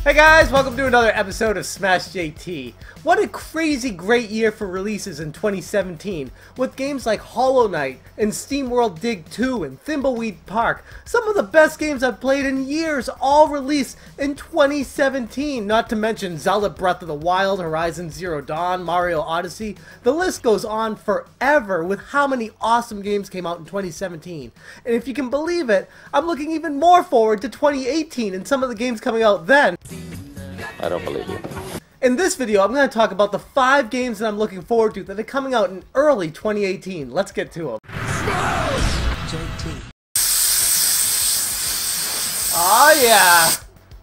Hey guys, welcome to another episode of Smash JT. What a crazy great year for releases in 2017, with games like Hollow Knight and SteamWorld Dig 2 and Thimbleweed Park, some of the best games I've played in years, all released in 2017, not to mention Zelda Breath of the Wild, Horizon Zero Dawn, Mario Odyssey. The list goes on forever with how many awesome games came out in 2017. And if you can believe it, I'm looking even more forward to 2018 and some of the games coming out then. I don't believe you. In this video, I'm going to talk about the 5 games that I'm looking forward to that are coming out in early 2018. Let's get to them. JT. Oh yeah!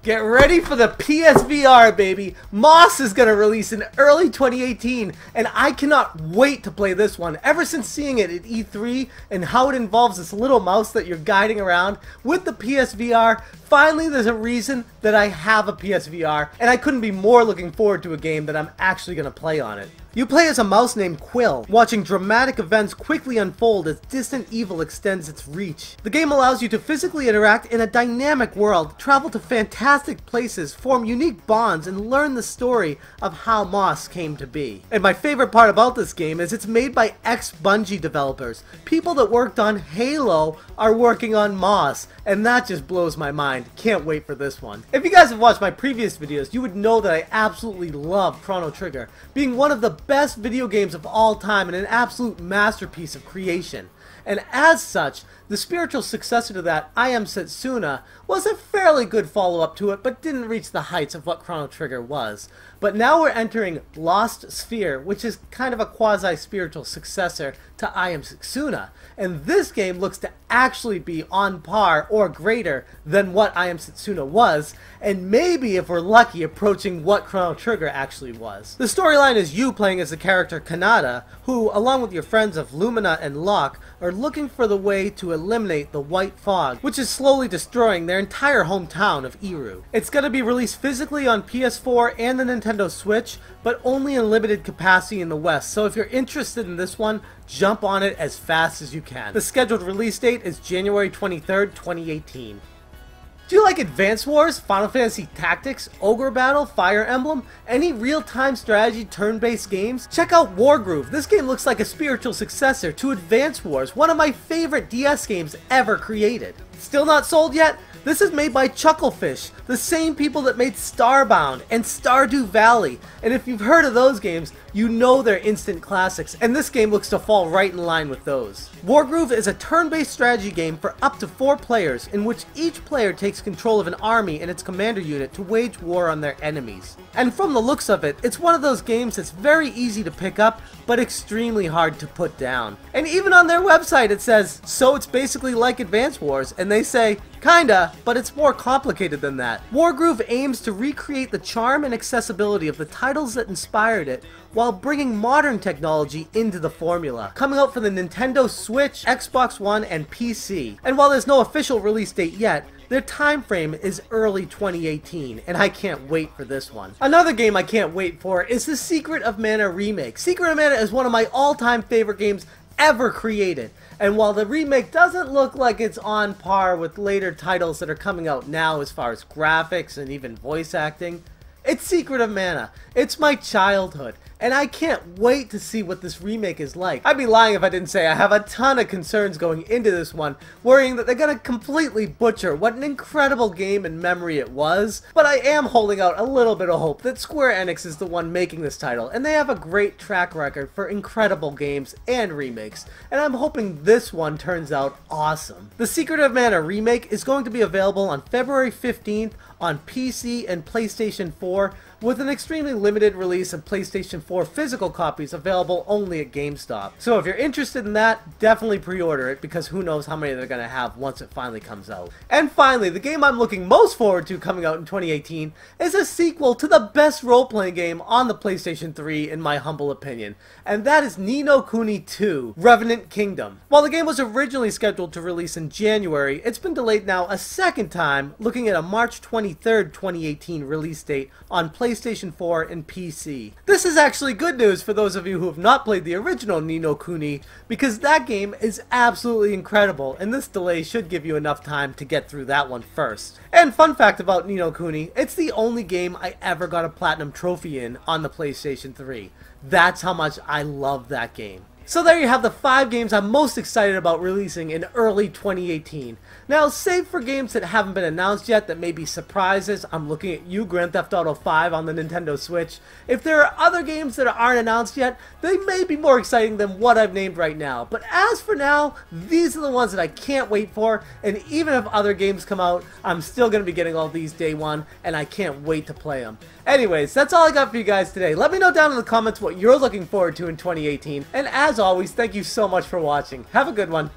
Get ready for the PSVR, baby! Moss is going to release in early 2018, and I cannot wait to play this one. Ever since seeing it at E3 and how it involves this little mouse that you're guiding around with the PSVR, finally there's a reason that I have a PSVR, and I couldn't be more looking forward to a game that I'm actually going to play on it. You play as a mouse named Quill, watching dramatic events quickly unfold as distant evil extends its reach. The game allows you to physically interact in a dynamic world, travel to fantastic places, form unique bonds, and learn the story of how Moss came to be. And my favorite part about this game is it's made by ex-Bungie developers. People that worked on Halo are working on Moss, and that just blows my mind. Can't wait for this one. If you guys have watched my previous videos, you would know that I absolutely love Chrono Trigger, being one of the best video games of all time and an absolute masterpiece of creation. And as such, the spiritual successor to that, I Am Setsuna, was a fairly good follow-up to it, but didn't reach the heights of what Chrono Trigger was. But now we're entering Lost Sphear, which is kind of a quasi-spiritual successor to I Am Setsuna. And this game looks to actually be on par or greater than what I Am Setsuna was, and maybe, if we're lucky, approaching what Chrono Trigger actually was. The storyline is you playing as the character Kanata, who, along with your friends of Lumina and Locke, are looking for the way to eliminate the White Fog, which is slowly destroying their entire hometown of Iru. It's going to be released physically on PS4 and the Nintendo Switch, but only in limited capacity in the West, so if you're interested in this one, jump on it as fast as you can. The scheduled release date is January 23rd, 2018. Do you like Advance Wars, Final Fantasy Tactics, Ogre Battle, Fire Emblem, any real-time strategy turn-based games? Check out Wargroove. This game looks like a spiritual successor to Advance Wars, one of my favorite DS games ever created. Still not sold yet? This is made by Chucklefish, the same people that made Starbound and Stardew Valley, and if you've heard of those games, you know they're instant classics, and this game looks to fall right in line with those. Wargroove is a turn-based strategy game for up to 4 players, in which each player takes control of an army and its commander unit to wage war on their enemies. And from the looks of it, it's one of those games that's very easy to pick up, but extremely hard to put down. And even on their website it says, so it's basically like Advance Wars, and they say, kinda, but it's more complicated than that. Wargroove aims to recreate the charm and accessibility of the titles that inspired it, while bringing modern technology into the formula. Coming out for the Nintendo Switch, Xbox One, and PC. And while there's no official release date yet, their time frame is early 2018, and I can't wait for this one. Another game I can't wait for is the Secret of Mana Remake. Secret of Mana is one of my all-time favorite games ever created, and while the remake doesn't look like it's on par with later titles that are coming out now as far as graphics and even voice acting, it's Secret of Mana. It's my childhood, and I can't wait to see what this remake is like. I'd be lying if I didn't say I have a ton of concerns going into this one, worrying that they're gonna completely butcher what an incredible game and memory it was, but I am holding out a little bit of hope that Square Enix is the one making this title, and they have a great track record for incredible games and remakes, and I'm hoping this one turns out awesome. The Secret of Mana Remake is going to be available on February 15th on PC and PlayStation 4, with an extremely limited release of PlayStation 4 physical copies available only at GameStop. So if you're interested in that, definitely pre-order it, because who knows how many they're going to have once it finally comes out. And finally, the game I'm looking most forward to coming out in 2018 is a sequel to the best role-playing game on the PlayStation 3 in my humble opinion, and that is Ni no Kuni 2, Revenant Kingdom. While the game was originally scheduled to release in January, it's been delayed now a second time, looking at a March 23rd, 2018 release date on PlayStation PlayStation 4 and PC. This is actually good news for those of you who have not played the original Ni no Kuni, because that game is absolutely incredible, and this delay should give you enough time to get through that one first. And fun fact about Ni no Kuni, it's the only game I ever got a platinum trophy in on the PlayStation 3. That's how much I love that game. So there you have the 5 games I'm most excited about releasing in early 2018. Now, save for games that haven't been announced yet that may be surprises, I'm looking at you, Grand Theft Auto 5 on the Nintendo Switch. If there are other games that aren't announced yet, they may be more exciting than what I've named right now. But as for now, these are the ones that I can't wait for, and even if other games come out, I'm still going to be getting all these day one, and I can't wait to play them. Anyways, that's all I got for you guys today. Let me know down in the comments what you're looking forward to in 2018, and as always, thank you so much for watching. Have a good one.